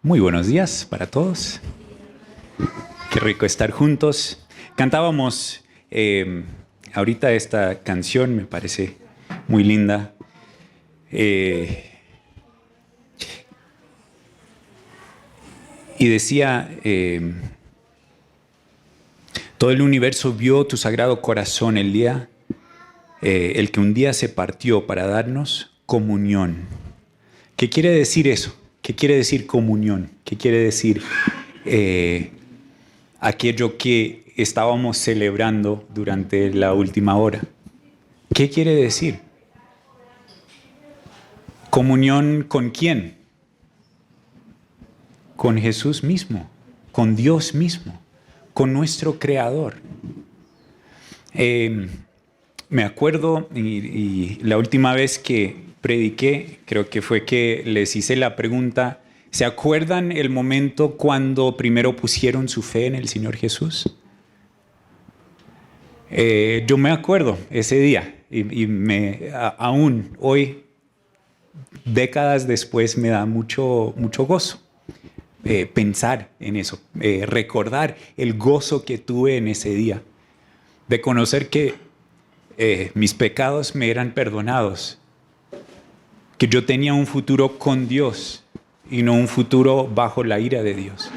Muy buenos días para todos. Qué rico estar juntos. Cantábamos ahorita esta canción, me parece muy linda. Y decía, todo el universo vio tu sagrado corazón el que un día se partió para darnos comunión. ¿Qué quiere decir eso? ¿Qué quiere decir comunión? ¿Qué quiere decir aquello que estábamos celebrando durante la última hora? ¿Qué quiere decir? ¿Comunión con quién? Con Jesús mismo, con Dios mismo, con nuestro Creador. Me acuerdo, y la última vez que prediqué, creo que fue que les hice la pregunta, ¿se acuerdan el momento cuando primero pusieron su fe en el Señor Jesús? Yo me acuerdo ese día y aún hoy, décadas después, me da mucho gozo pensar en eso, recordar el gozo que tuve en ese día, de conocer que mis pecados me eran perdonados, que yo tenía un futuro con Dios y no un futuro bajo la ira de Dios.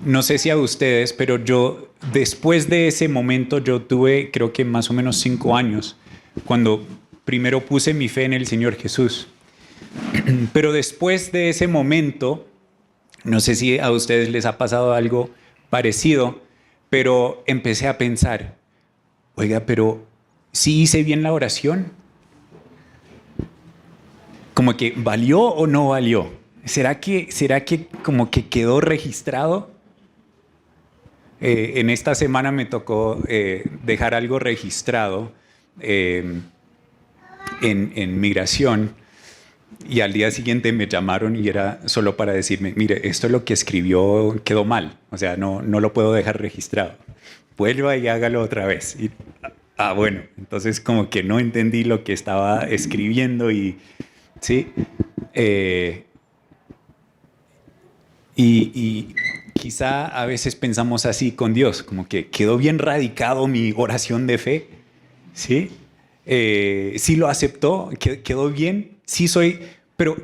No sé si a ustedes, pero yo después de ese momento yo tuve creo que más o menos 5 años cuando primero puse mi fe en el Señor Jesús. Pero después de ese momento, no sé si a ustedes les ha pasado algo parecido, pero empecé a pensar, oiga, pero ¿sí hice bien la oración? Como que ¿valió o no valió? ¿Será que como que quedó registrado? En esta semana me tocó dejar algo registrado en migración. Y al día siguiente me llamaron y era solo para decirme, mire, esto es lo que escribió, quedó mal. O sea, no lo puedo dejar registrado. Vuelva y hágalo otra vez. Y, bueno, entonces como que no entendí lo que estaba escribiendo y, ¿sí? Y quizá a veces pensamos así con Dios, como que quedó bien radicado mi oración de fe, ¿sí? Sí lo aceptó, quedó bien, sí soy, pero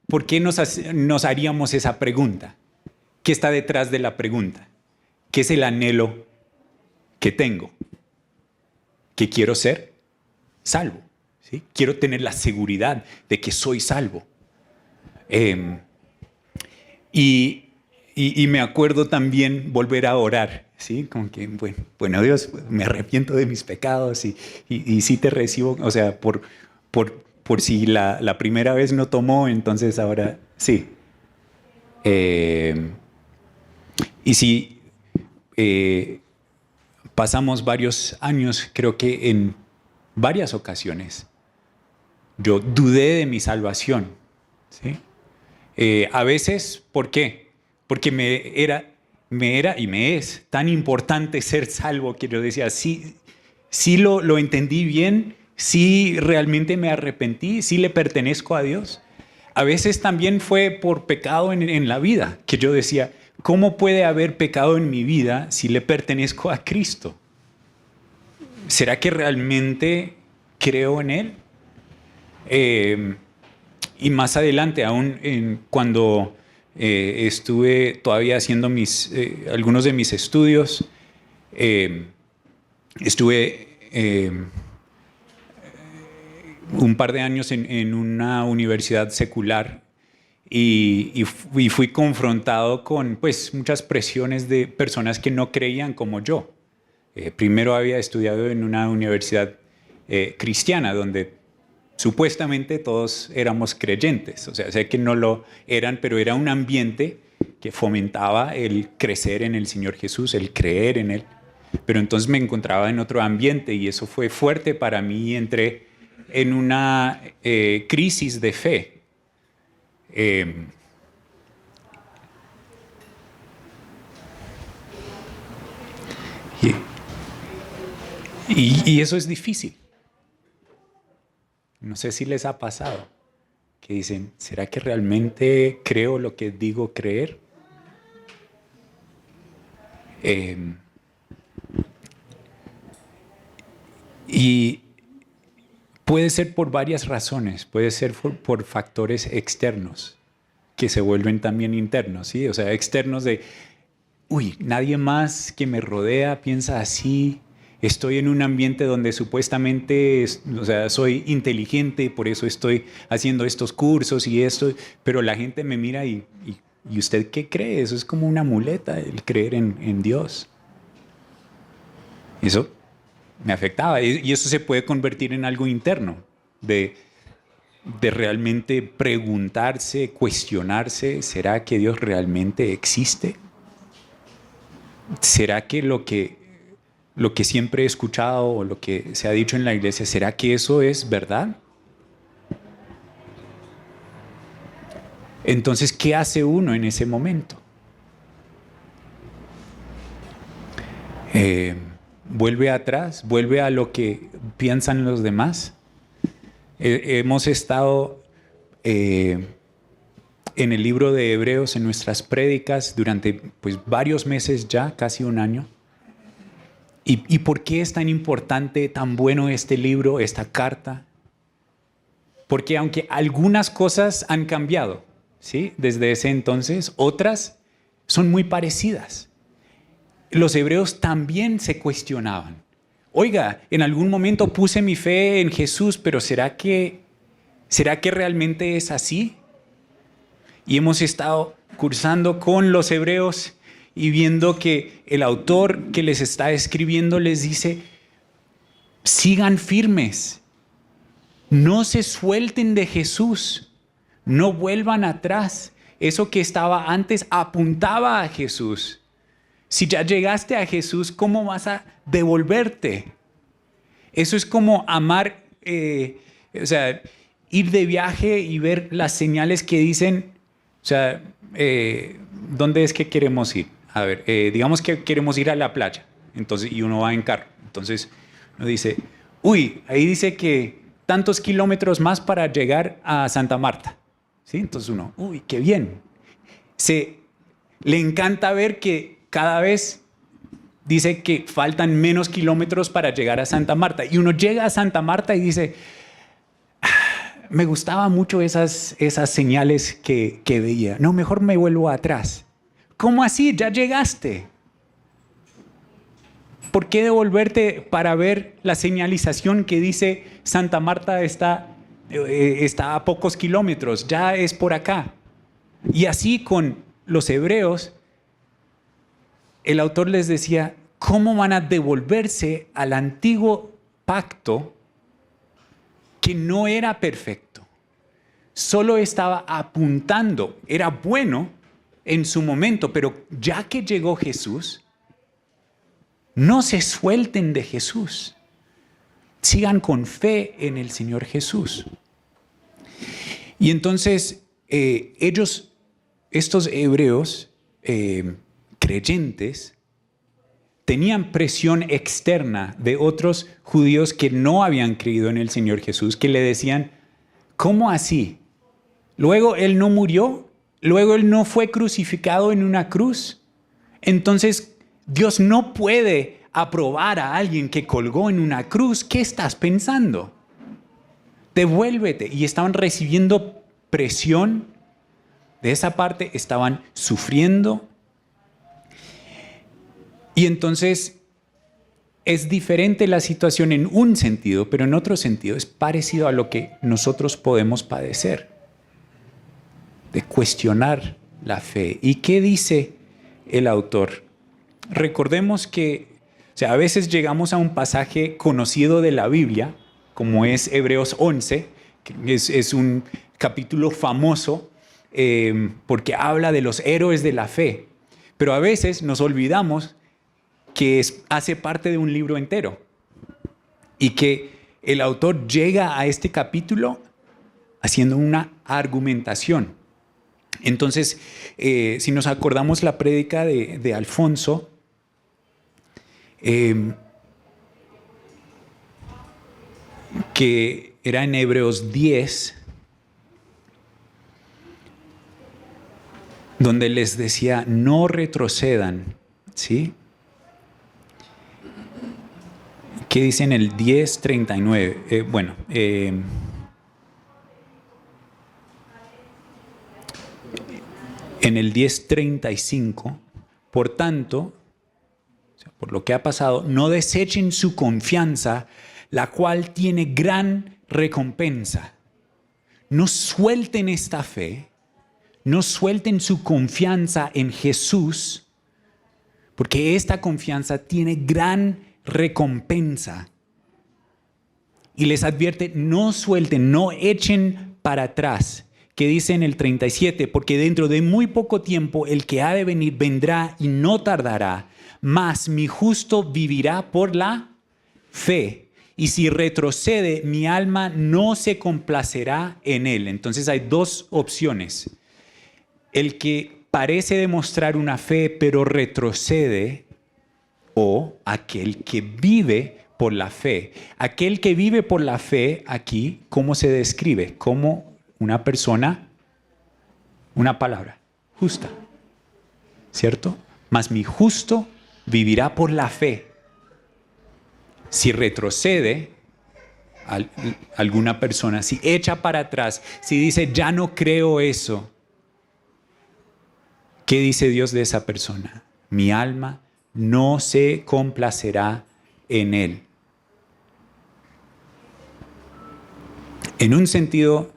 ¿por qué nos haríamos esa pregunta? ¿Qué está detrás de la pregunta? ¿Qué es el anhelo que tengo? ¿Que quiero ser salvo? ¿Sí? Quiero tener la seguridad de que soy salvo. Y me acuerdo también volver a orar, ¿sí? Como que, bueno, Dios, me arrepiento de mis pecados y sí te recibo, o sea, por si la primera vez no tomó, entonces ahora sí. Y si pasamos varios años, creo que en varias ocasiones, yo dudé de mi salvación, ¿sí? A veces, ¿por qué? Porque me era y me es tan importante ser salvo que yo decía, sí lo entendí bien, sí realmente me arrepentí, sí le pertenezco a Dios. A veces también fue por pecado en la vida, que yo decía, ¿cómo puede haber pecado en mi vida si le pertenezco a Cristo? ¿Será que realmente creo en Él? Y más adelante, aún cuando estuve todavía haciendo algunos de mis estudios, estuve un par de años en una universidad secular y fui confrontado con pues, muchas presiones de personas que no creían como yo. Primero había estudiado en una universidad cristiana donde supuestamente todos éramos creyentes, o sea, sé que no lo eran, pero era un ambiente que fomentaba el crecer en el Señor Jesús, el creer en Él. Pero entonces me encontraba en otro ambiente y eso fue fuerte para mí y entré en una crisis de fe. Y eso es difícil. No sé si les ha pasado. que dicen, ¿será que realmente creo lo que digo creer? Y puede ser por varias razones, puede ser por factores externos que se vuelven también internos, ¿sí? O sea, externos de, uy, nadie más que me rodea piensa así, estoy en un ambiente donde supuestamente, o sea, soy inteligente, por eso estoy haciendo estos cursos y esto, pero la gente me mira ¿y usted qué cree? Eso es como una muleta, el creer en Dios. Eso me afectaba y eso se puede convertir en algo interno, de, de realmente preguntarse, cuestionarse, ¿será que Dios realmente existe? ¿Será que lo que siempre he escuchado o lo que se ha dicho en la iglesia, ¿será que eso es verdad? Entonces, ¿qué hace uno en ese momento? Eh, ¿Vuelve atrás? ¿Vuelve a lo que piensan los demás? Hemos estado en el libro de Hebreos, en nuestras prédicas, durante pues, varios meses ya, casi un año. ¿Y por qué es tan importante, tan bueno este libro, esta carta? Porque aunque algunas cosas han cambiado, ¿sí? Desde ese entonces, otras son muy parecidas. Los hebreos también se cuestionaban. Oiga, en algún momento puse mi fe en Jesús, pero será que realmente es así? Y hemos estado cursando con los hebreos y viendo que el autor que les está escribiendo les dice, sigan firmes, no se suelten de Jesús, no vuelvan atrás. Eso que estaba antes apuntaba a Jesús. Si ya llegaste a Jesús, ¿cómo vas a devolverte? Eso es como amar, o sea, ir de viaje y ver las señales que dicen, o sea, ¿dónde es que queremos ir? A ver, digamos que queremos ir a la playa, entonces, y uno va en carro. Entonces, uno dice, uy, ahí dice que tantos kilómetros más para llegar a Santa Marta. ¿Sí? Entonces uno, uy, qué bien. Le encanta ver que cada vez dice que faltan menos kilómetros para llegar a Santa Marta. Y uno llega a Santa Marta y dice, me gustaban mucho esas señales que veía. No, mejor me vuelvo atrás. ¿Cómo así? Ya llegaste. ¿Por qué devolverte para ver la señalización que dice Santa Marta está a pocos kilómetros? Ya es por acá. Y así con los hebreos, el autor les decía, ¿cómo van a devolverse al antiguo pacto que no era perfecto? Solo estaba apuntando, era bueno en su momento, pero ya que llegó Jesús, no se suelten de Jesús. Sigan con fe en el Señor Jesús. Y entonces ellos, estos hebreos creyentes, tenían presión externa de otros judíos que no habían creído en el Señor Jesús, que le decían, ¿cómo así? Luego Él no murió, luego Él no fue crucificado en una cruz. Entonces Dios no puede aprobar a alguien que colgó en una cruz. ¿Qué estás pensando? Devuélvete. Y estaban recibiendo presión de esa parte, estaban sufriendo. Y entonces es diferente la situación en un sentido, pero en otro sentido es parecido a lo que nosotros podemos padecer, de cuestionar la fe. ¿Y qué dice el autor? Recordemos que, o sea, a veces llegamos a un pasaje conocido de la Biblia, como es Hebreos 11, que es un capítulo famoso porque habla de los héroes de la fe, pero a veces nos olvidamos que hace parte de un libro entero y que el autor llega a este capítulo haciendo una argumentación. Entonces, si nos acordamos la prédica de Alfonso, que era en Hebreos 10, donde les decía, no retrocedan, ¿sí? ¿Qué dice en el 10:39? En el 10:35, por tanto, por lo que ha pasado, no desechen su confianza, la cual tiene gran recompensa. No suelten esta fe, no suelten su confianza en Jesús, porque esta confianza tiene gran recompensa. Y les advierte, no suelten, no echen para atrás. Que dice en el 37, porque dentro de muy poco tiempo el que ha de venir vendrá y no tardará, mas mi justo vivirá por la fe. Y si retrocede, mi alma no se complacerá en él. Entonces hay dos opciones. El que parece demostrar una fe pero retrocede, o aquel que vive por la fe. Aquel que vive por la fe aquí, ¿cómo se describe? Como una persona, una palabra, justa, ¿cierto? Mas mi justo vivirá por la fe. Si retrocede alguna persona, si echa para atrás, si dice, ya no creo eso, ¿qué dice Dios de esa persona? Mi alma no se complacerá en él. En un sentido,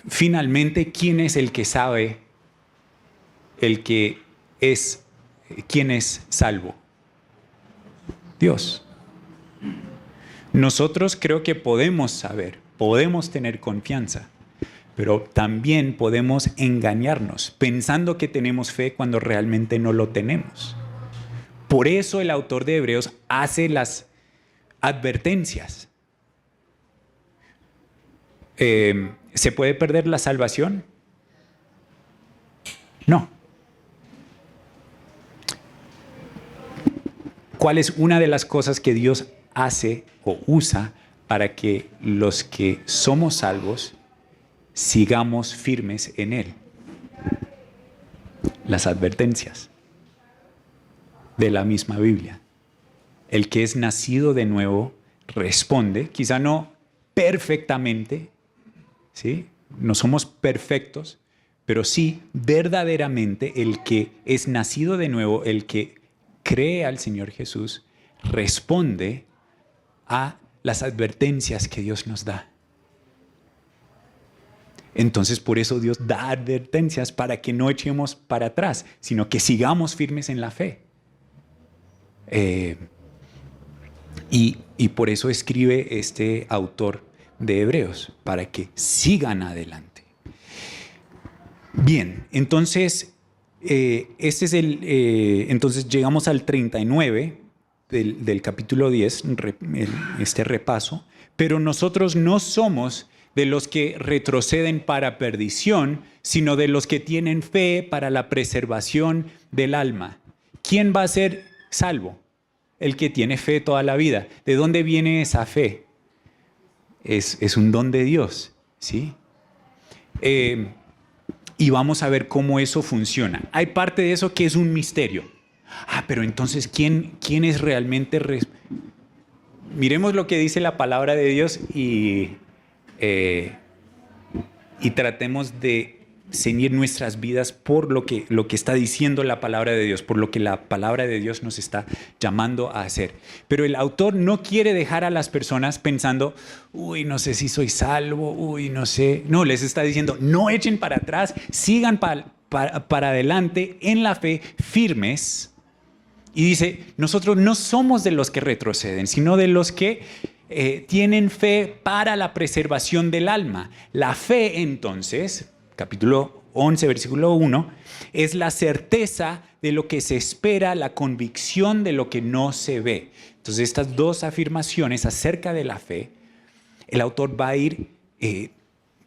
finalmente, ¿quién es el que sabe quién es salvo? Dios. Nosotros creo que podemos saber, podemos tener confianza, pero también podemos engañarnos pensando que tenemos fe cuando realmente no lo tenemos. Por eso el autor de Hebreos hace las advertencias. ¿Se puede perder la salvación? No. ¿Cuál es una de las cosas que Dios hace o usa para que los que somos salvos sigamos firmes en Él? Las advertencias de la misma Biblia. El que es nacido de nuevo responde, quizá no perfectamente, ¿sí? No somos perfectos, pero sí verdaderamente el que es nacido de nuevo, el que cree al Señor Jesús, responde a las advertencias que Dios nos da. Entonces, por eso Dios da advertencias para que no echemos para atrás, sino que sigamos firmes en la fe. Y por eso escribe este autor de Hebreos, para que sigan adelante. Bien, entonces, entonces llegamos al 39 del capítulo 10, este repaso, pero nosotros no somos de los que retroceden para perdición, sino de los que tienen fe para la preservación del alma. ¿Quién va a ser salvo? El que tiene fe toda la vida. ¿De dónde viene esa fe? Es un don de Dios, ¿sí? Y vamos a ver cómo eso funciona. Hay parte de eso que es un misterio. Pero entonces, ¿quién es realmente? Miremos lo que dice la palabra de Dios y tratemos de ceñir nuestras vidas por lo que está diciendo la palabra de Dios, por lo que la palabra de Dios nos está llamando a hacer. Pero el autor no quiere dejar a las personas pensando, no sé si soy salvo, no sé. No, les está diciendo, no echen para atrás, sigan para adelante en la fe, firmes. Y dice, nosotros no somos de los que retroceden, sino de los que tienen fe para la preservación del alma. La fe, entonces, capítulo 11, versículo 1, es la certeza de lo que se espera, la convicción de lo que no se ve. Entonces, estas dos afirmaciones acerca de la fe, el autor va a ir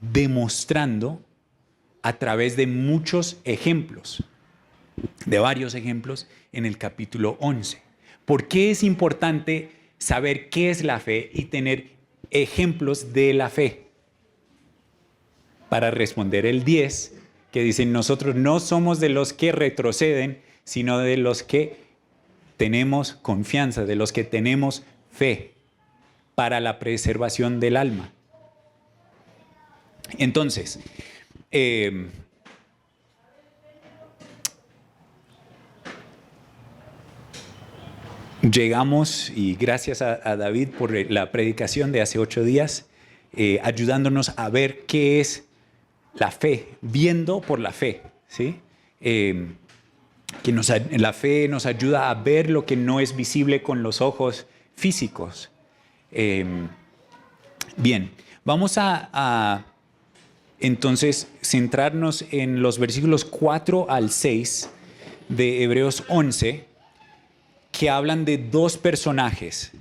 demostrando a través de muchos ejemplos, de varios ejemplos en el capítulo 11. ¿Por qué es importante saber qué es la fe y tener ejemplos de la fe. Para responder el 10, que dicen, nosotros no somos de los que retroceden, sino de los que tenemos confianza, de los que tenemos fe para la preservación del alma. Entonces, llegamos, y gracias a David por la predicación de hace 8 días, ayudándonos a ver qué es la fe, viendo por la fe, ¿sí? La fe nos ayuda a ver lo que no es visible con los ojos físicos. Bien, vamos a entonces centrarnos en los versículos 4 al 6 de Hebreos 11, que hablan de dos personajes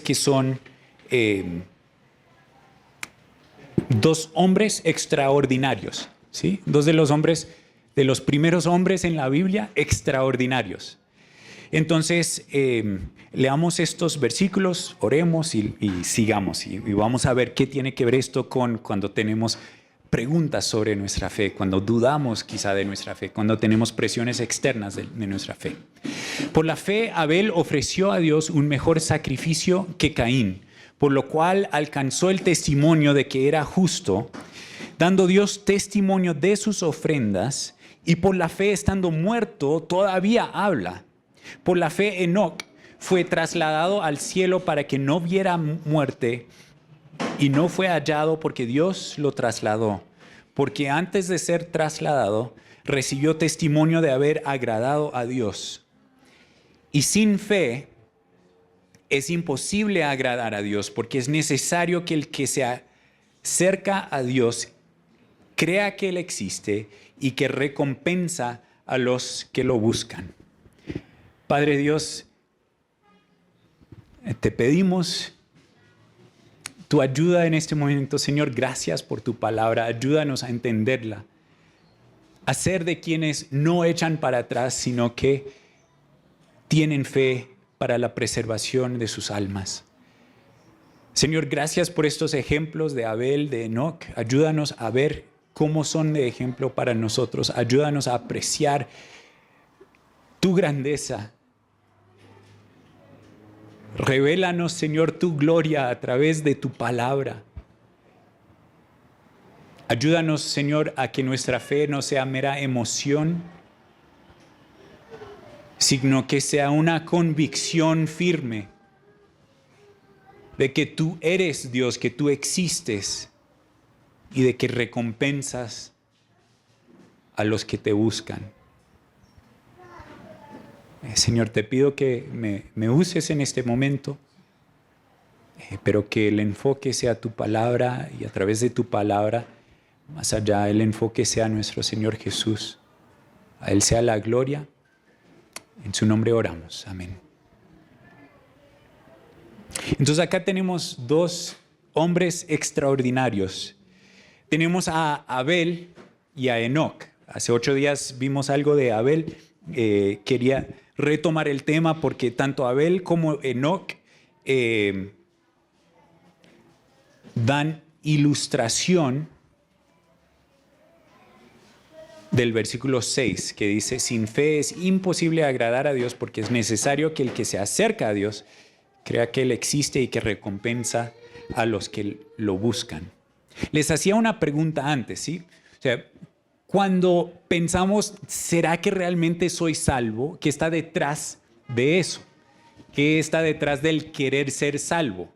que son dos hombres extraordinarios, ¿sí? Dos de los primeros hombres en la Biblia extraordinarios. Entonces, leamos estos versículos, oremos y sigamos. Y vamos a ver qué tiene que ver esto con cuando tenemos preguntas sobre nuestra fe, cuando dudamos quizá de nuestra fe, cuando tenemos presiones externas de nuestra fe. Por la fe, Abel ofreció a Dios un mejor sacrificio que Caín, por lo cual alcanzó el testimonio de que era justo, dando Dios testimonio de sus ofrendas, y por la fe, estando muerto, todavía habla. Por la fe, Enoc fue trasladado al cielo para que no viera muerte, y no fue hallado porque Dios lo trasladó, porque antes de ser trasladado, recibió testimonio de haber agradado a Dios. Y sin fe es imposible agradar a Dios, porque es necesario que el que se acerca a Dios crea que Él existe y que recompensa a los que lo buscan. Padre Dios, te pedimos tu ayuda en este momento, Señor. Gracias por tu palabra. Ayúdanos a entenderla, a ser de quienes no echan para atrás, sino que tienen fe para la preservación de sus almas. Señor, gracias por estos ejemplos de Abel, de Enoc. Ayúdanos a ver cómo son de ejemplo para nosotros. Ayúdanos a apreciar tu grandeza. Revélanos, Señor, tu gloria a través de tu palabra. Ayúdanos, Señor, a que nuestra fe no sea mera emoción, sino que sea una convicción firme de que tú eres Dios, que tú existes y de que recompensas a los que te buscan. Señor, te pido que me uses en este momento, pero que el enfoque sea tu palabra, y a través de tu palabra, más allá, el enfoque sea nuestro Señor Jesús. A Él sea la gloria. En su nombre oramos. Amén. Entonces acá tenemos dos hombres extraordinarios. Tenemos a Abel y a Enoc. Hace 8 días vimos algo de Abel. Quería retomar el tema porque tanto Abel como Enoc dan ilustración del versículo 6, que dice: sin fe es imposible agradar a Dios, porque es necesario que el que se acerca a Dios crea que Él existe y que recompensa a los que lo buscan. Les hacía una pregunta antes, ¿sí? O sea, cuando pensamos, ¿será que realmente soy salvo? ¿Qué está detrás de eso? ¿Qué está detrás del querer ser salvo?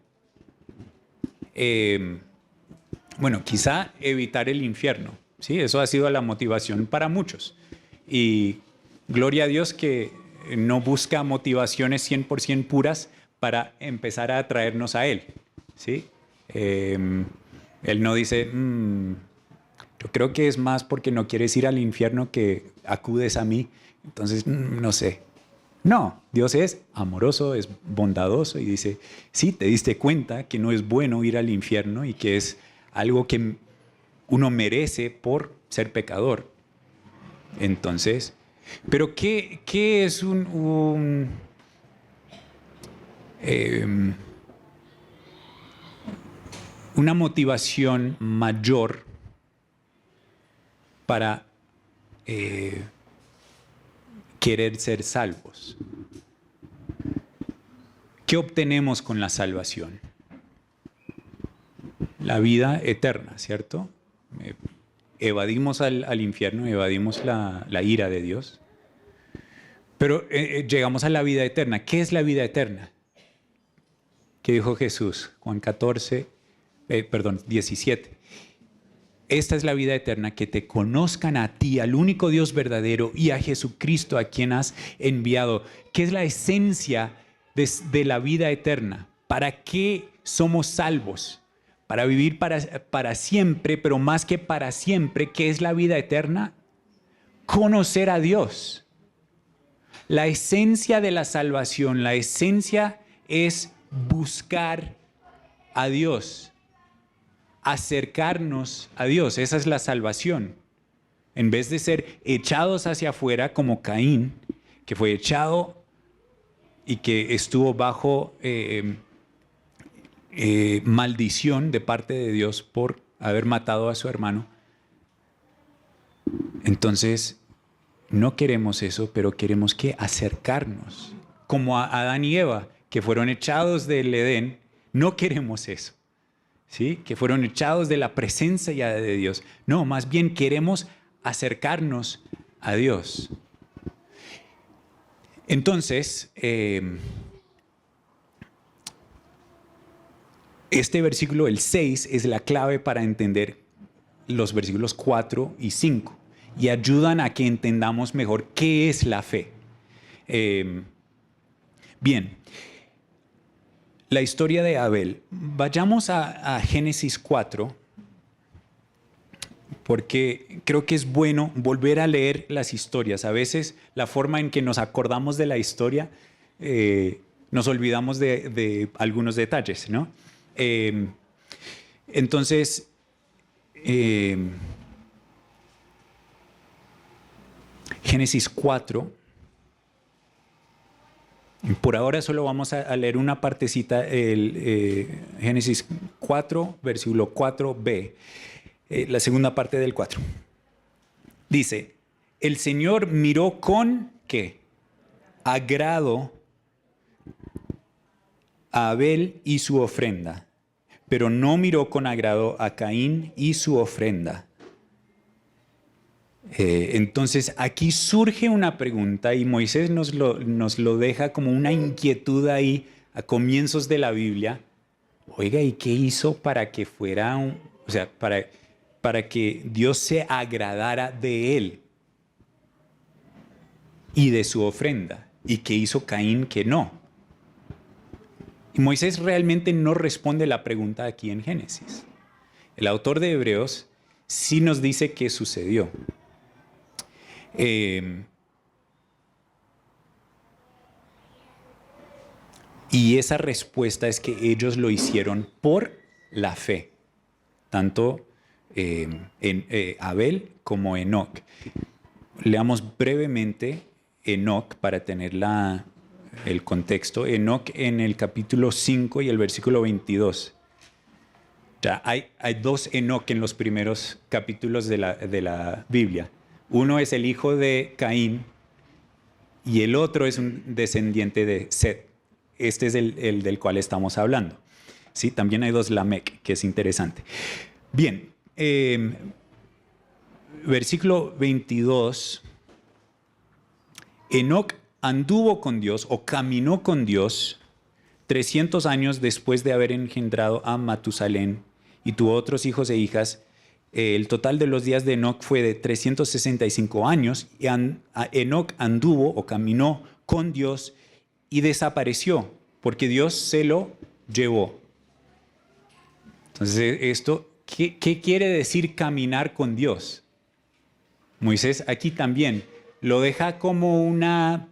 Bueno, quizá evitar el infierno, ¿sí? Eso ha sido la motivación para muchos. Y gloria a Dios que no busca motivaciones 100% puras para empezar a atraernos a Él, ¿sí? Él no dice, yo creo que es más porque no quieres ir al infierno que acudes a mí, entonces no sé. No, Dios es amoroso, es bondadoso y dice, sí, te diste cuenta que no es bueno ir al infierno y que es algo que uno merece por ser pecador. Entonces, pero ¿qué es eh, una motivación mayor para querer ser salvos. ¿Qué obtenemos con la salvación? La vida eterna, ¿cierto? Evadimos al infierno, evadimos la ira de Dios, pero llegamos a la vida eterna. ¿Qué es la vida eterna? ¿Qué dijo Jesús? Juan 17. Esta es la vida eterna, que te conozcan a ti, al único Dios verdadero, y a Jesucristo, a quien has enviado. ¿Qué es la esencia de la vida eterna? ¿Para qué somos salvos? Para vivir para siempre, pero más que para siempre. ¿Qué es la vida eterna? Conocer a Dios. La esencia de la salvación, la esencia es buscar a Dios, acercarnos a Dios. Esa es la salvación. En vez de ser echados hacia afuera como Caín, que fue echado y que estuvo bajo maldición de parte de Dios por haber matado a su hermano. Entonces, no queremos eso, pero queremos que acercarnos. Como a Adán y Eva, que fueron echados del Edén, no queremos eso. ¿Sí? Que fueron echados de la presencia de Dios. No, más bien queremos acercarnos a Dios. Entonces, este versículo, el 6, es la clave para entender los versículos 4 y 5 y ayudan a que entendamos mejor qué es la fe. Bien, la historia de Abel. Vayamos a Génesis 4, porque creo que es bueno volver a leer las historias. A veces la forma en que nos acordamos de la historia, nos olvidamos de algunos detalles, ¿no? Entonces, Génesis 4, por ahora solo vamos a leer una partecita, Génesis 4, versículo 4b, la segunda parte del 4. Dice, el Señor miró con, ¿qué? Agrado a Abel y su ofrenda, pero no miró con agrado a Caín y su ofrenda. Entonces aquí surge una pregunta y Moisés nos lo deja como una inquietud ahí a comienzos de la Biblia. Oiga, ¿y qué hizo para que fuera para que Dios se agradara de él y de su ofrenda? ¿Y qué hizo Caín que no? Y Moisés realmente no responde la pregunta aquí en Génesis. El autor de Hebreos sí nos dice qué sucedió. Y esa respuesta es que ellos lo hicieron por la fe, tanto Abel como Enoc. Leamos brevemente Enoc para tener el contexto. Enoc en el capítulo 5 y el versículo 22. Ya hay dos Enoc en los primeros capítulos de la Biblia. Uno es el hijo de Caín y el otro es un descendiente de Set. Este es el del cual estamos hablando. ¿Sí? También hay dos Lamec, que es interesante. Bien, versículo 22. Enoc anduvo con Dios o caminó con Dios 300 años después de haber engendrado a Matusalén y tuvo otros hijos e hijas. El total de los días de Enoc fue de 365 años y Enoc anduvo o caminó con Dios y desapareció porque Dios se lo llevó. Entonces, ¿qué quiere decir caminar con Dios? Moisés aquí también lo deja como una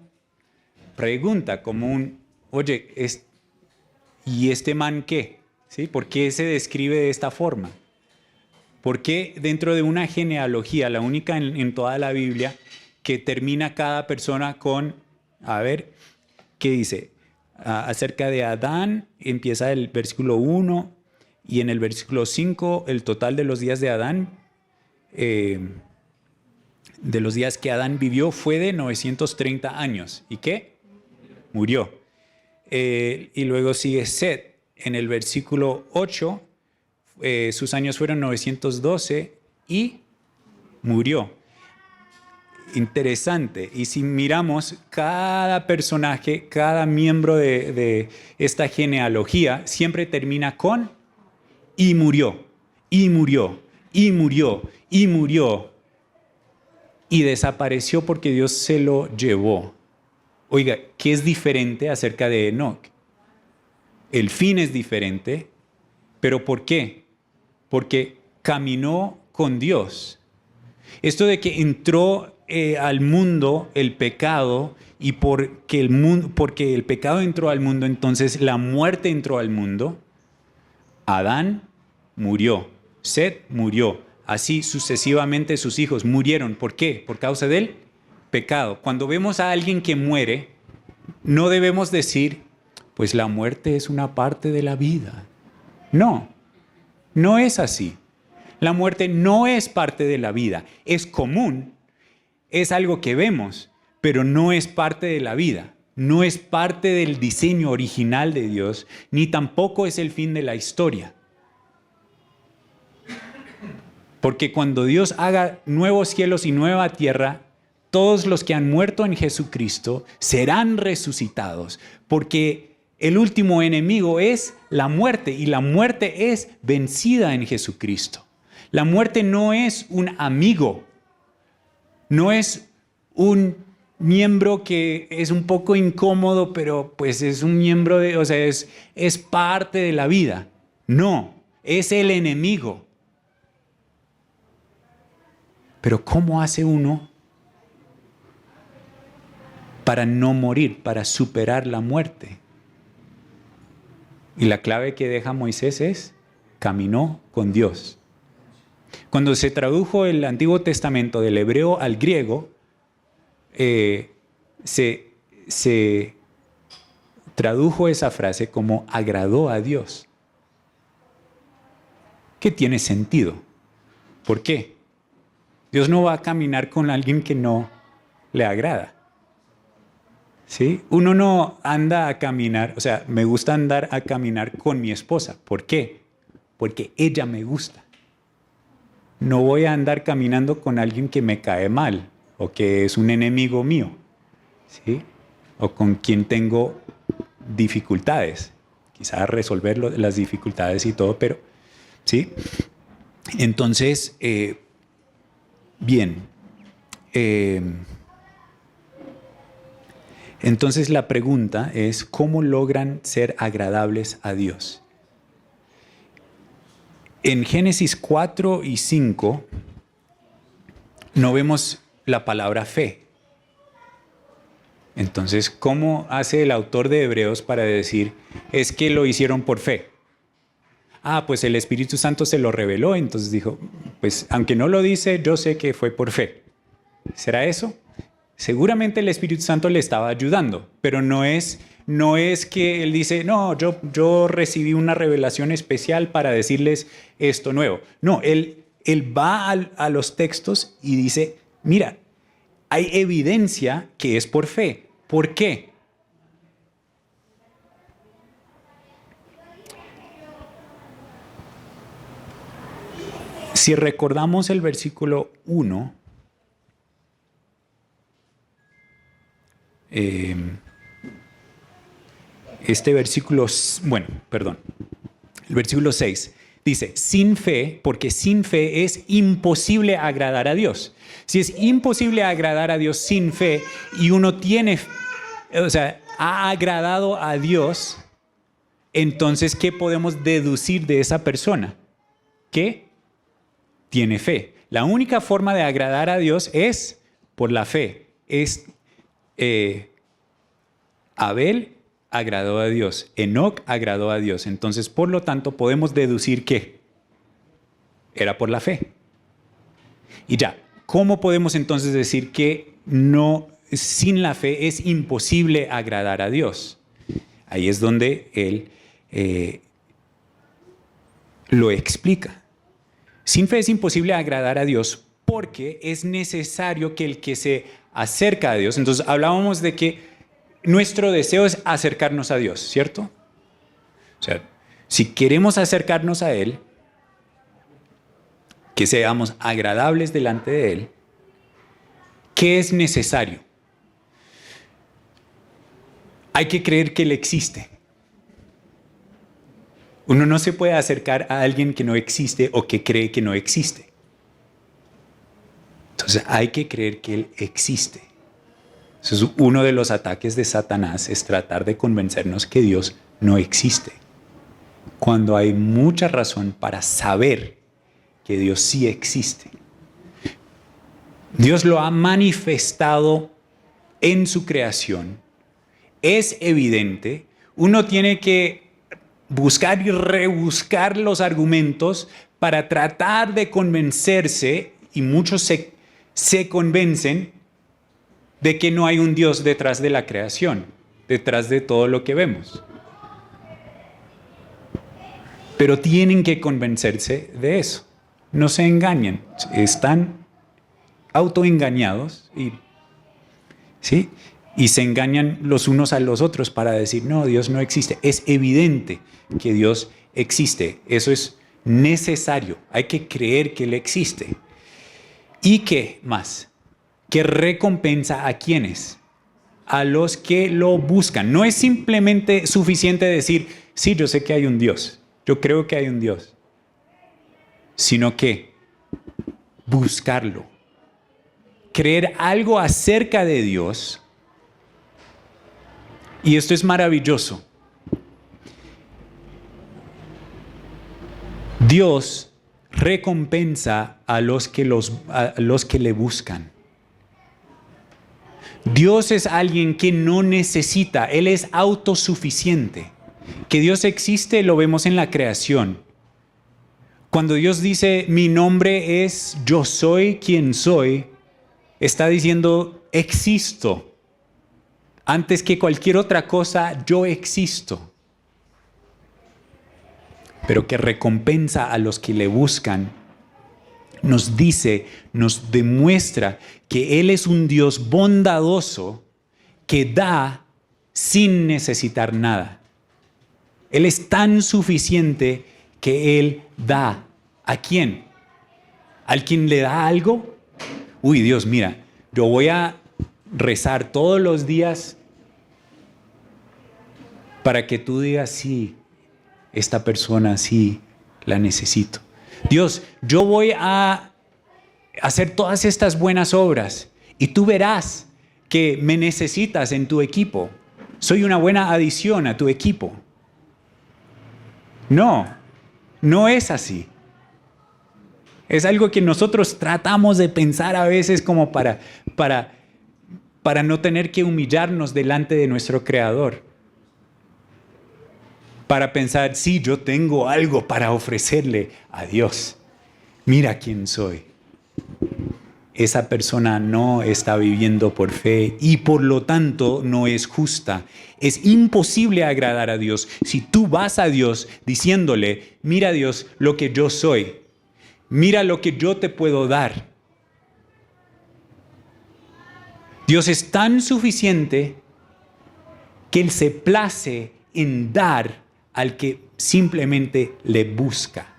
pregunta, como oye, ¿y este man qué? ¿Sí? ¿Por qué se describe de esta forma? ¿Por qué dentro de una genealogía, la única en toda la Biblia, que termina cada persona con, a ver, ¿qué dice? acerca de Adán, empieza el versículo 1 y en el versículo 5 el total de los días de Adán, de los días que Adán vivió fue de 930 años. ¿Y qué? Murió. Y luego sigue Set. En el versículo 8, sus años fueron 912 y murió. Interesante. Y si miramos cada personaje, cada miembro de esta genealogía, siempre termina con y murió, y murió, y murió, y murió. Y desapareció porque Dios se lo llevó. Oiga, ¿qué es diferente acerca de Enoc? El fin es diferente, pero ¿por qué? Porque caminó con Dios. Esto de que entró al mundo el pecado y porque el pecado entró al mundo, entonces la muerte entró al mundo. Adán murió, Set murió, así sucesivamente sus hijos murieron. ¿Por qué? Por causa del pecado. Cuando vemos a alguien que muere, no debemos decir, pues la muerte es una parte de la vida. No, no es así. La muerte no es parte de la vida, es común, es algo que vemos, pero no es parte de la vida, no es parte del diseño original de Dios, ni tampoco es el fin de la historia. Porque cuando Dios haga nuevos cielos y nueva tierra, todos los que han muerto en Jesucristo serán resucitados, porque el último enemigo es la muerte y la muerte es vencida en Jesucristo. La muerte no es un amigo, no es un miembro que es un poco incómodo, pero pues es un miembro es parte de la vida. No, es el enemigo. Pero ¿cómo hace uno para no morir, para superar la muerte? Y la clave que deja Moisés es, caminó con Dios. Cuando se tradujo el Antiguo Testamento del hebreo al griego, se tradujo esa frase como agradó a Dios. ¿Qué tiene sentido? ¿Por qué? Dios no va a caminar con alguien que no le agrada. ¿Sí? Uno no anda a caminar, o sea, me gusta andar a caminar con mi esposa. ¿Por qué? Porque ella me gusta. No voy a andar caminando con alguien que me cae mal o que es un enemigo mío, ¿sí? O con quien tengo dificultades. Quizás resolver las dificultades y todo, pero, ¿sí? Entonces, bien. Entonces la pregunta es, ¿cómo logran ser agradables a Dios? En Génesis 4 y 5 no vemos la palabra fe. Entonces, ¿cómo hace el autor de Hebreos para decir, es que lo hicieron por fe? Ah, pues el Espíritu Santo se lo reveló, entonces dijo, pues aunque no lo dice, yo sé que fue por fe. ¿Será eso? Seguramente el Espíritu Santo le estaba ayudando, pero no es que él dice, no, yo recibí una revelación especial para decirles esto nuevo. No, él va a los textos y dice, mira, hay evidencia que es por fe. ¿Por qué? Si recordamos el versículo 1, este versículo, el versículo 6 dice, sin fe, porque sin fe es imposible agradar a Dios. Si es imposible agradar a Dios sin fe y uno ha agradado a Dios, entonces, ¿qué podemos deducir de esa persona? Que tiene fe. La única forma de agradar a Dios es por la fe. Abel agradó a Dios, Enoc agradó a Dios. Entonces, por lo tanto, podemos deducir que era por la fe. Y ya, ¿cómo podemos entonces decir que sin la fe es imposible agradar a Dios? Ahí es donde él lo explica. Sin fe es imposible agradar a Dios porque es necesario que el que se acerca a Dios, entonces hablábamos de que nuestro deseo es acercarnos a Dios, ¿cierto? O sea, si queremos acercarnos a Él, que seamos agradables delante de Él, ¿qué es necesario? Hay que creer que Él existe. Uno no se puede acercar a alguien que no existe o que cree que no existe. Entonces hay que creer que Él existe. Eso es uno de los ataques de Satanás, es tratar de convencernos que Dios no existe. Cuando hay mucha razón para saber que Dios sí existe. Dios lo ha manifestado en su creación. Es evidente. Uno tiene que buscar y rebuscar los argumentos para tratar de convencerse, y muchos se convencen de que no hay un Dios detrás de la creación, detrás de todo lo que vemos. Pero tienen que convencerse de eso. No se engañen, están autoengañados ¿sí? Y se engañan los unos a los otros para decir, no, Dios no existe. Es evidente que Dios existe. Eso es necesario. Hay que creer que Él existe. ¿Y qué más? Que recompensa a quienes, a los que lo buscan. No es simplemente suficiente decir, sí, yo sé que hay un Dios, yo creo que hay un Dios, sino que buscarlo, creer algo acerca de Dios. Y esto es maravilloso. Dios recompensa a los que le buscan. Dios es alguien que no necesita, Él es autosuficiente. Que Dios existe lo vemos en la creación. Cuando Dios dice, mi nombre es yo soy quien soy, está diciendo, existo. Antes que cualquier otra cosa, yo existo. Pero que recompensa a los que le buscan, nos dice, nos demuestra que Él es un Dios bondadoso que da sin necesitar nada. Él es tan suficiente que Él da. ¿A quién? ¿Al quien le da algo? Uy, Dios, mira, yo voy a rezar todos los días para que tú digas, sí, esta persona sí la necesito. Dios, yo voy a hacer todas estas buenas obras y tú verás que me necesitas en tu equipo. Soy una buena adición a tu equipo. No, no es así. Es algo que nosotros tratamos de pensar a veces como para no tener que humillarnos delante de nuestro Creador. Para pensar, sí, yo tengo algo para ofrecerle a Dios. Mira quién soy. Esa persona no está viviendo por fe y por lo tanto no es justa. Es imposible agradar a Dios si tú vas a Dios diciéndole, mira Dios lo que yo soy, mira lo que yo te puedo dar. Dios es tan suficiente que Él se place en dar al que simplemente le busca.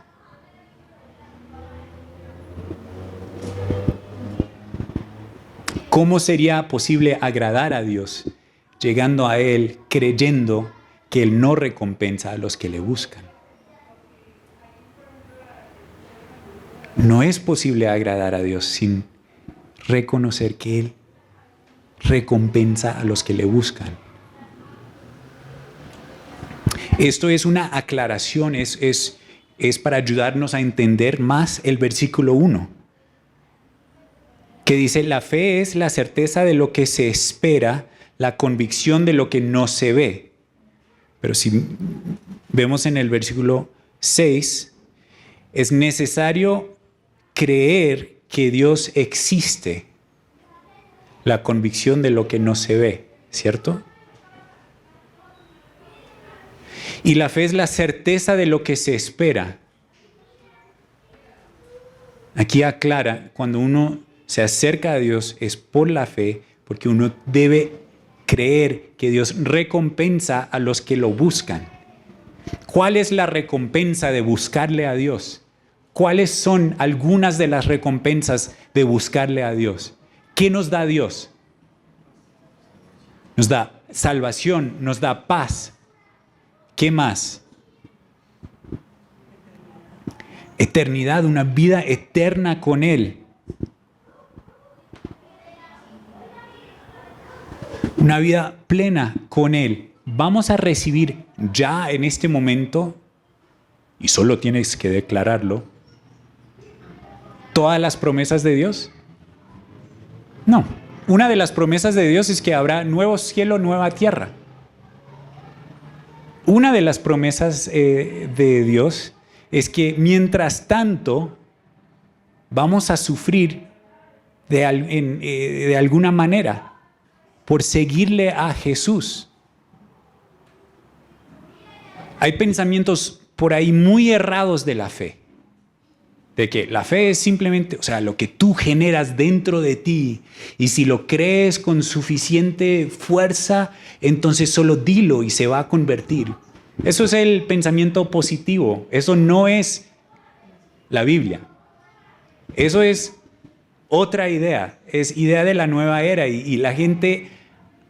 ¿Cómo sería posible agradar a Dios llegando a Él creyendo que Él no recompensa a los que le buscan? No es posible agradar a Dios sin reconocer que Él recompensa a los que le buscan. Esto es una aclaración, es para ayudarnos a entender más el versículo 1. Que dice, la fe es la certeza de lo que se espera, la convicción de lo que no se ve. Pero si vemos en el versículo 6, es necesario creer que Dios existe, la convicción de lo que no se ve, ¿cierto? Y la fe es la certeza de lo que se espera. Aquí aclara, cuando uno se acerca a Dios es por la fe, porque uno debe creer que Dios recompensa a los que lo buscan. ¿Cuál es la recompensa de buscarle a Dios? ¿Cuáles son algunas de las recompensas de buscarle a Dios? ¿Qué nos da Dios? Nos da salvación, nos da paz. ¿Qué más? Eternidad, una vida eterna con Él. Una vida plena con Él. Vamos a recibir ya en este momento, y solo tienes que declararlo, todas las promesas de Dios. No. Una de las promesas de Dios es que habrá nuevo cielo, nueva tierra. Una de las promesas de Dios es que mientras tanto vamos a sufrir de alguna manera por seguirle a Jesús. Hay pensamientos por ahí muy errados de la fe. De que la fe es simplemente, o sea, lo que tú generas dentro de ti. Y si lo crees con suficiente fuerza, entonces solo dilo y se va a convertir. Eso es el pensamiento positivo. Eso no es la Biblia. Eso es otra idea. Es idea de la nueva era. Y la gente,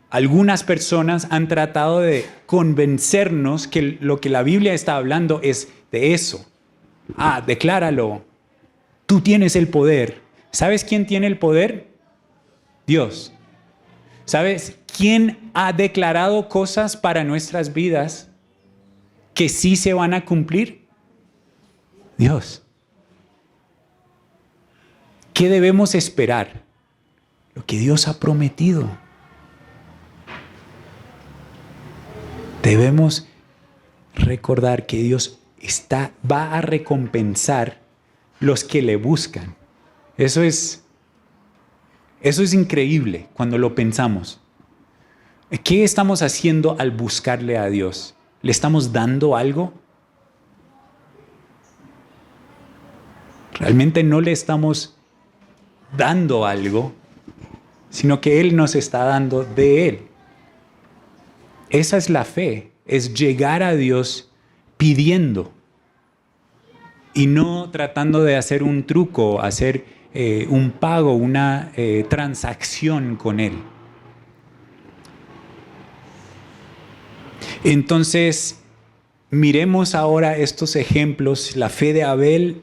algunas personas han tratado de convencernos que lo que la Biblia está hablando es de eso. Decláralo. Tú tienes el poder. ¿Sabes quién tiene el poder? Dios. ¿Sabes quién ha declarado cosas para nuestras vidas que sí se van a cumplir? Dios. ¿Qué debemos esperar? Lo que Dios ha prometido. Debemos recordar que Dios va a recompensar los que le buscan. Eso es increíble cuando lo pensamos. ¿Qué estamos haciendo al buscarle a Dios? ¿Le estamos dando algo? Realmente no le estamos dando algo, sino que Él nos está dando de Él. Esa es la fe, es llegar a Dios pidiendo. Y no tratando de hacer un truco, hacer un pago, una transacción con Él. Entonces, miremos ahora estos ejemplos, la fe de Abel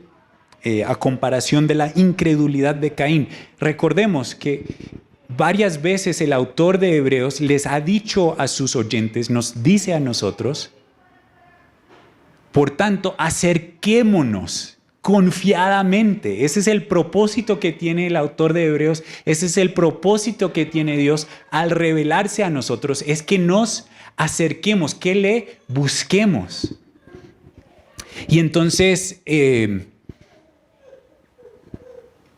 a comparación de la incredulidad de Caín. Recordemos que varias veces el autor de Hebreos les ha dicho a sus oyentes, nos dice a nosotros, por tanto, acerquémonos confiadamente. Ese es el propósito que tiene el autor de Hebreos. Ese es el propósito que tiene Dios al revelarse a nosotros. Es que nos acerquemos, que le busquemos. Y entonces,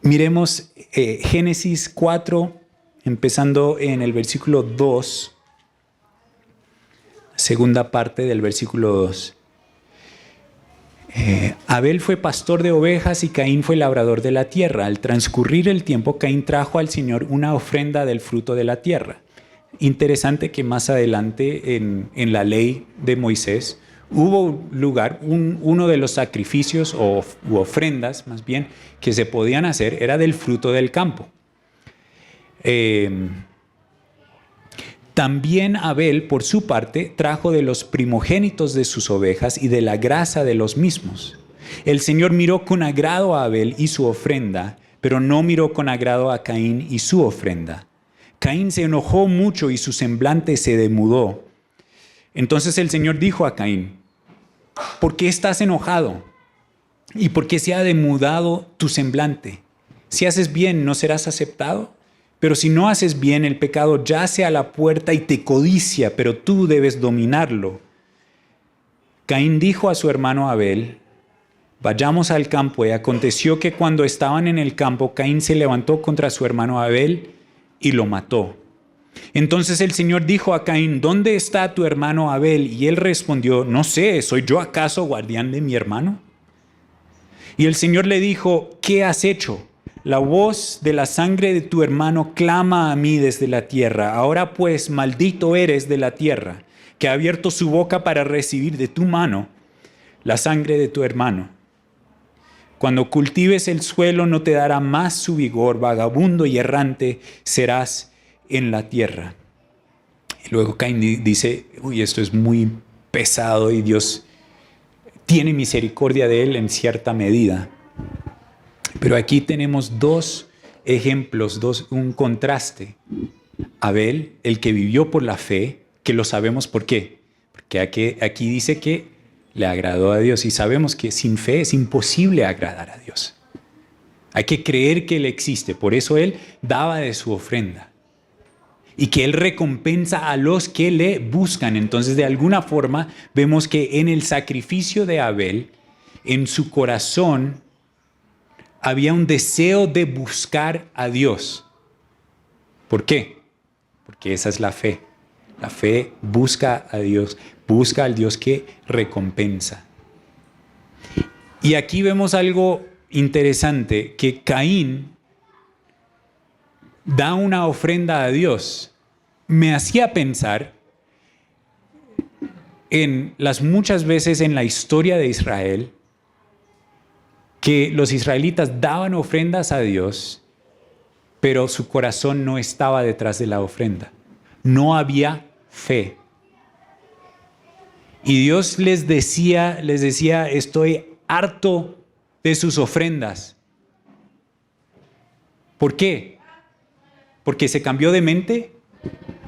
miremos Génesis 4, empezando en el versículo 2, segunda parte del versículo 2. Abel fue pastor de ovejas y Caín fue labrador de la tierra. Al transcurrir el tiempo, Caín trajo al Señor una ofrenda del fruto de la tierra. Interesante que más adelante en la ley de Moisés hubo lugar, uno de los sacrificios u ofrendas más bien que se podían hacer era del fruto del campo. También Abel, por su parte, trajo de los primogénitos de sus ovejas y de la grasa de los mismos. El Señor miró con agrado a Abel y su ofrenda, pero no miró con agrado a Caín y su ofrenda. Caín se enojó mucho y su semblante se demudó. Entonces el Señor dijo a Caín, ¿por qué estás enojado? ¿Y por qué se ha demudado tu semblante? Si haces bien, ¿no serás aceptado? Pero si no haces bien, el pecado yace a la puerta y te codicia, pero tú debes dominarlo. Caín dijo a su hermano Abel, vayamos al campo. Y aconteció que cuando estaban en el campo, Caín se levantó contra su hermano Abel y lo mató. Entonces el Señor dijo a Caín, ¿dónde está tu hermano Abel? Y él respondió, no sé, ¿soy yo acaso guardián de mi hermano? Y el Señor le dijo, ¿qué has hecho? La voz de la sangre de tu hermano clama a mí desde la tierra. Ahora pues, maldito eres de la tierra, que ha abierto su boca para recibir de tu mano la sangre de tu hermano. Cuando cultives el suelo no te dará más su vigor, vagabundo y errante serás en la tierra. Y luego Caín dice, uy, esto es muy pesado y Dios tiene misericordia de él en cierta medida. Pero aquí tenemos dos ejemplos, un contraste. Abel, el que vivió por la fe, que lo sabemos por qué. Porque aquí dice que le agradó a Dios y sabemos que sin fe es imposible agradar a Dios. Hay que creer que Él existe, por eso Él daba de su ofrenda. Y que Él recompensa a los que le buscan. Entonces, de alguna forma, vemos que en el sacrificio de Abel, en su corazón, había un deseo de buscar a Dios. ¿Por qué? Porque esa es la fe. La fe busca a Dios, busca al Dios que recompensa. Y aquí vemos algo interesante, que Caín da una ofrenda a Dios. Me hacía pensar en las muchas veces en la historia de Israel que los israelitas daban ofrendas a Dios, pero su corazón no estaba detrás de la ofrenda. No había fe. Y Dios les decía, estoy harto de sus ofrendas. ¿Por qué? ¿Porque se cambió de mente?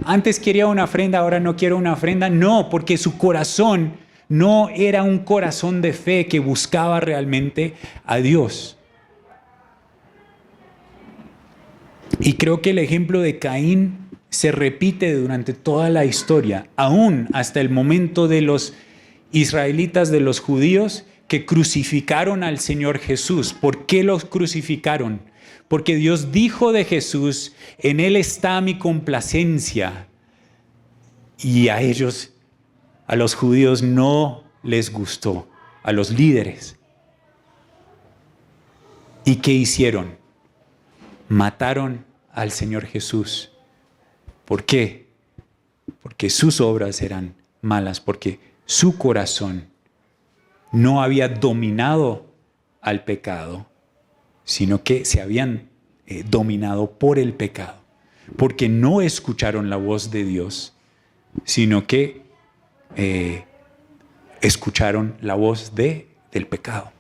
Antes quería una ofrenda, ahora no quiero una ofrenda. No, porque su corazón no era un corazón de fe que buscaba realmente a Dios. Y creo que el ejemplo de Caín se repite durante toda la historia, aún hasta el momento de los israelitas, de los judíos, que crucificaron al Señor Jesús. ¿Por qué los crucificaron? Porque Dios dijo de Jesús, en Él está mi complacencia. Y a ellos, a los judíos, no les gustó, a los líderes. ¿Y qué hicieron? Mataron al Señor Jesús. ¿Por qué? Porque sus obras eran malas, porque su corazón no había dominado al pecado, sino que se habían dominado por el pecado, porque no escucharon la voz de Dios, sino que escucharon la voz del pecado.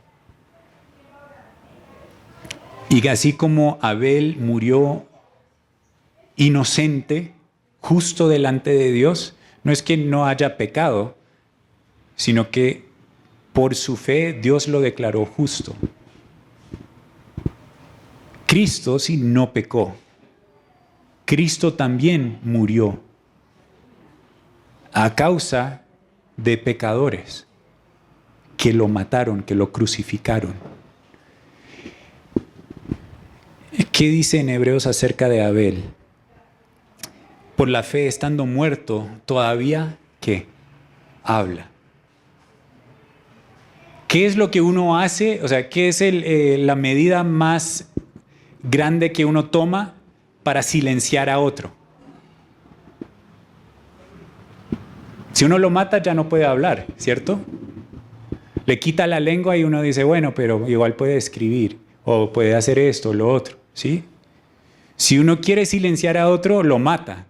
Y así como Abel murió inocente, justo delante de Dios, no es que no haya pecado, sino que por su fe Dios lo declaró justo. Cristo sí no pecó. Cristo también murió a causa de pecadores que lo mataron, que lo crucificaron. ¿Qué dice en Hebreos acerca de Abel? Por la fe, estando muerto, todavía, ¿qué? Habla. ¿Qué es lo que uno hace? O sea, ¿qué es la medida más grande que uno toma para silenciar a otro? Si uno lo mata, ya no puede hablar, ¿cierto? Le quita la lengua y uno dice, bueno, pero igual puede escribir, o puede hacer esto, lo otro, ¿sí? Si uno quiere silenciar a otro, lo mata.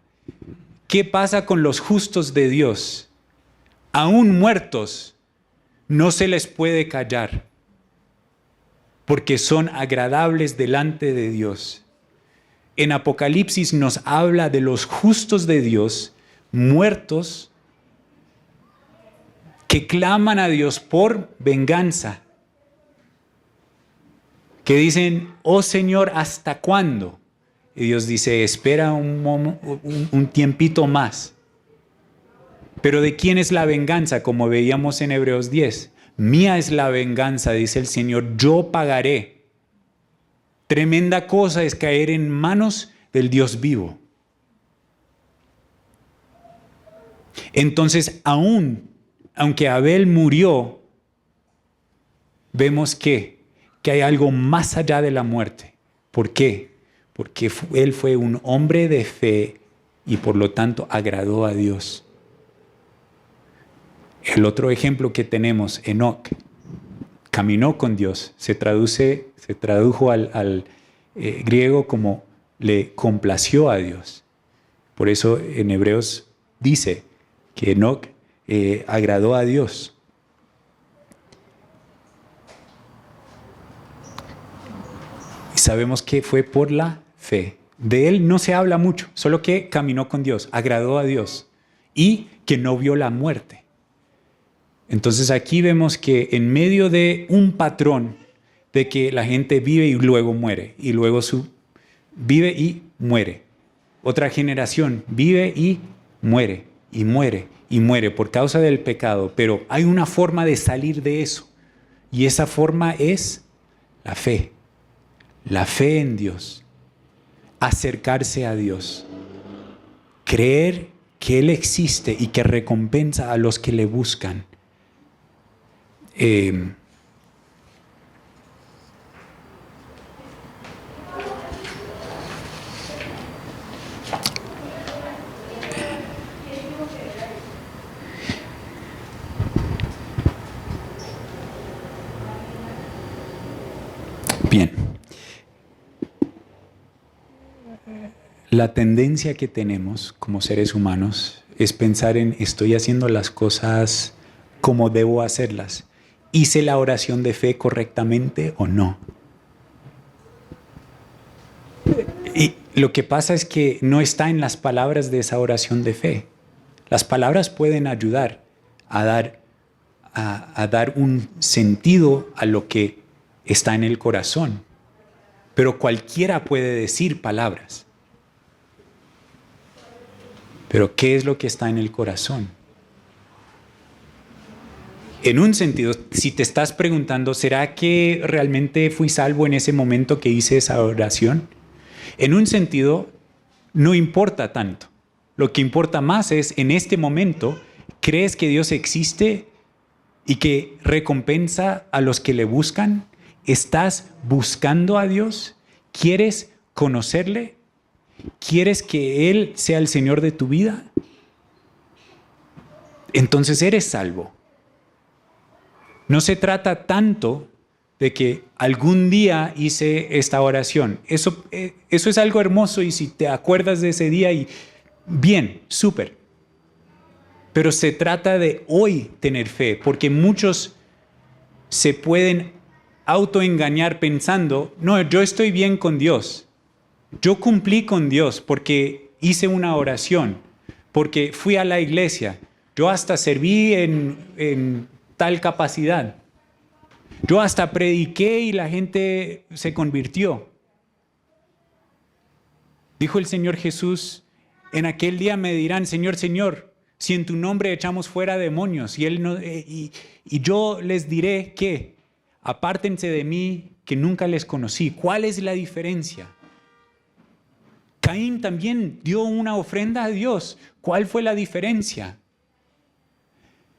¿Qué pasa con los justos de Dios? Aún muertos, no se les puede callar, porque son agradables delante de Dios. En Apocalipsis nos habla de los justos de Dios, muertos, que claman a Dios por venganza, que dicen, oh Señor, ¿hasta cuándo? Y Dios dice, espera un tiempito más. Pero ¿de quién es la venganza? Como veíamos en Hebreos 10. Mía es la venganza, dice el Señor, yo pagaré. Tremenda cosa es caer en manos del Dios vivo. Entonces, aunque Abel murió, vemos que hay algo más allá de la muerte. ¿Por qué? Porque él fue un hombre de fe y por lo tanto agradó a Dios. El otro ejemplo que tenemos, Enoc, caminó con Dios, se tradujo al griego como le complació a Dios. Por eso en Hebreos dice que Enoc agradó a Dios. Y sabemos que fue por la fe. De él no se habla mucho, solo que caminó con Dios, agradó a Dios y que no vio la muerte. Entonces aquí vemos que en medio de un patrón de que la gente vive y luego muere, y luego vive y muere. Otra generación vive y muere, y muere, y muere por causa del pecado, pero hay una forma de salir de eso, y esa forma es la fe en Dios, acercarse a Dios, creer que Él existe y que recompensa a los que le buscan. Bien. La tendencia que tenemos como seres humanos es pensar en estoy haciendo las cosas como debo hacerlas. ¿Hice la oración de fe correctamente o no? Y lo que pasa es que no está en las palabras de esa oración de fe. Las palabras pueden ayudar a dar un sentido a lo que está en el corazón. Pero cualquiera puede decir palabras. Pero ¿qué es lo que está en el corazón? En un sentido, si te estás preguntando, ¿será que realmente fui salvo en ese momento que hice esa oración? En un sentido, no importa tanto. Lo que importa más es, en este momento, ¿crees que Dios existe y que recompensa a los que le buscan? ¿Estás buscando a Dios? ¿Quieres conocerle? ¿Quieres que Él sea el Señor de tu vida? Entonces eres salvo. No se trata tanto de que algún día hice esta oración. Eso es algo hermoso y si te acuerdas de ese día, bien, súper. Pero se trata de hoy tener fe, porque muchos se pueden autoengañar pensando, no, yo estoy bien con Dios. Yo cumplí con Dios porque hice una oración, porque fui a la iglesia. Yo hasta serví en tal capacidad. Yo hasta prediqué y la gente se convirtió. Dijo el Señor Jesús, en aquel día me dirán, Señor, Señor, si en tu nombre echamos fuera demonios. Y yo les diré que apártense de mí, que nunca les conocí. ¿Cuál es la diferencia? Caín también dio una ofrenda a Dios. ¿Cuál fue la diferencia?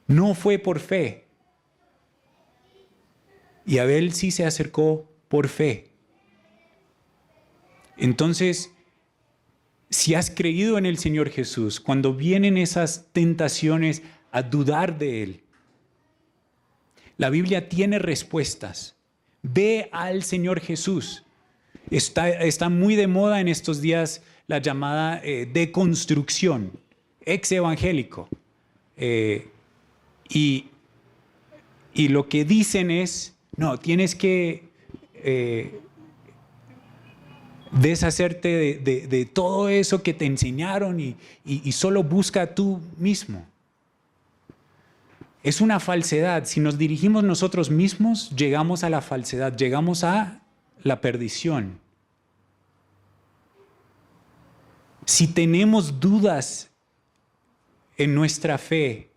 No fue por fe. Y Abel sí se acercó por fe. Entonces, si has creído en el Señor Jesús, cuando vienen esas tentaciones a dudar de Él, la Biblia tiene respuestas. Ve al Señor Jesús. Está muy de moda en estos días la llamada deconstrucción, ex evangélico. Y lo que dicen es, no, tienes que deshacerte de todo eso que te enseñaron y solo busca tú mismo. Es una falsedad. Si nos dirigimos nosotros mismos, llegamos a la falsedad, llegamos a la perdición. Si tenemos dudas en nuestra fe,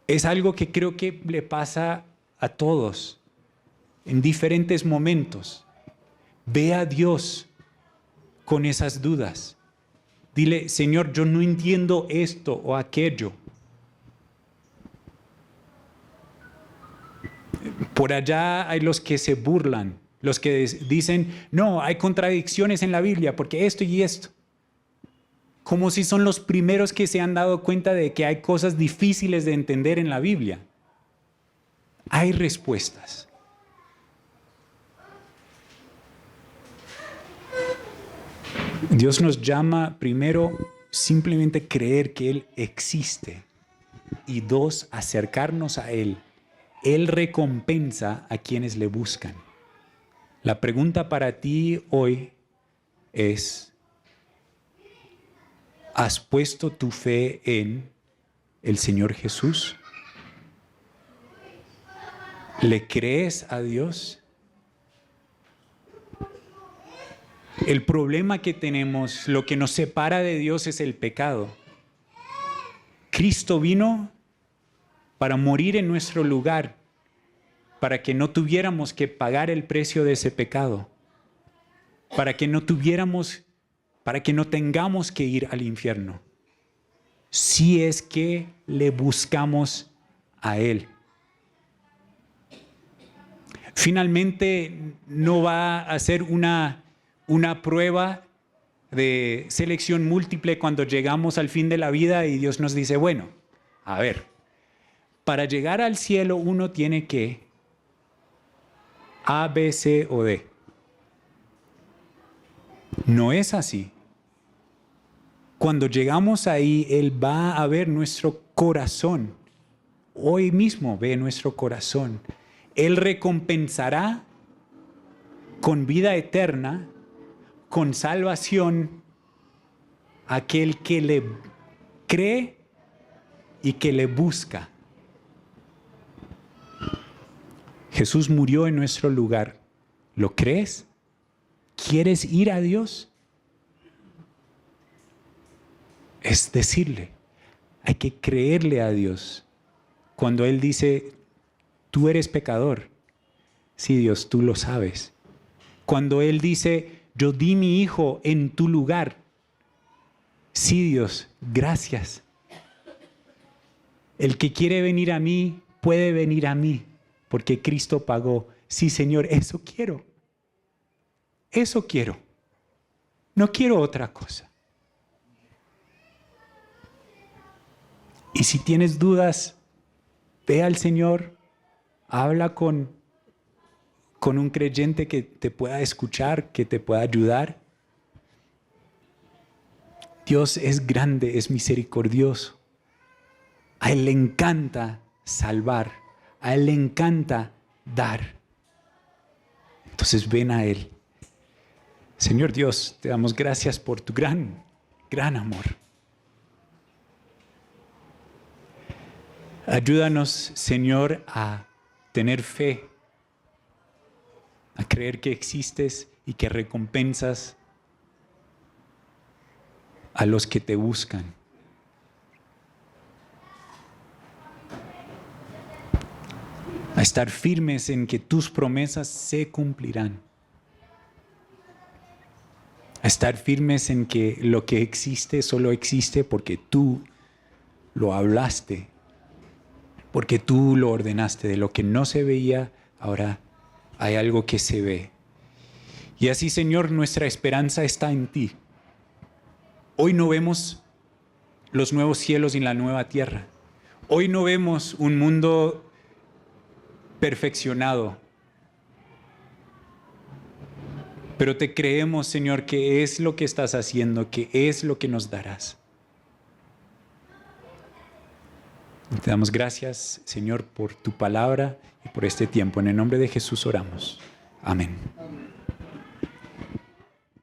es algo que creo que le pasa a todos en diferentes momentos. Ve a Dios con esas dudas. Dile, Señor, yo no entiendo esto o aquello. Por allá hay los que se burlan, los que dicen, no, hay contradicciones en la Biblia porque esto y esto. Como si son los primeros que se han dado cuenta de que hay cosas difíciles de entender en la Biblia. Hay respuestas. Dios nos llama primero simplemente creer que Él existe y dos, acercarnos a Él. Él recompensa a quienes le buscan. La pregunta para ti hoy es, ¿has puesto tu fe en el Señor Jesús? ¿Le crees a Dios? El problema que tenemos, lo que nos separa de Dios es el pecado. Cristo vino para morir en nuestro lugar, para que no tuviéramos que pagar el precio de ese pecado, para que no tengamos que ir al infierno, si es que le buscamos a Él. Finalmente, no va a ser una prueba de selección múltiple cuando llegamos al fin de la vida y Dios nos dice, bueno, a ver, para llegar al cielo uno tiene que A, B, C o D. No es así. Cuando llegamos ahí, Él va a ver nuestro corazón. Hoy mismo ve nuestro corazón. Él recompensará con vida eterna, con salvación, a aquel que le cree y que le busca. Jesús murió en nuestro lugar. ¿Lo crees? ¿Quieres ir a Dios? Es decirle, hay que creerle a Dios. Cuando Él dice, tú eres pecador. Sí, Dios, tú lo sabes. Cuando Él dice, yo di mi hijo en tu lugar. Sí, Dios, gracias. El que quiere venir a mí, puede venir a mí, porque Cristo pagó. Sí, Señor, eso quiero. Eso quiero. No quiero otra cosa. Y si tienes dudas, ve al Señor, habla con un creyente que te pueda escuchar, que te pueda ayudar. Dios es grande, es misericordioso. A Él le encanta salvar, a Él le encanta dar. Entonces ven a Él. Señor Dios, te damos gracias por tu gran amor. Ayúdanos, Señor, a tener fe, a creer que existes y que recompensas a los que te buscan. A estar firmes en que tus promesas se cumplirán. A estar firmes en que lo que existe solo existe porque tú lo hablaste, porque tú lo ordenaste. De lo que no se veía, ahora hay algo que se ve. Y así, Señor, nuestra esperanza está en ti. Hoy no vemos los nuevos cielos y la nueva tierra. Hoy no vemos un mundo perfeccionado. Pero te creemos, Señor, que es lo que estás haciendo, que es lo que nos darás. Te damos gracias, Señor, por tu palabra y por este tiempo. En el nombre de Jesús oramos. Amén.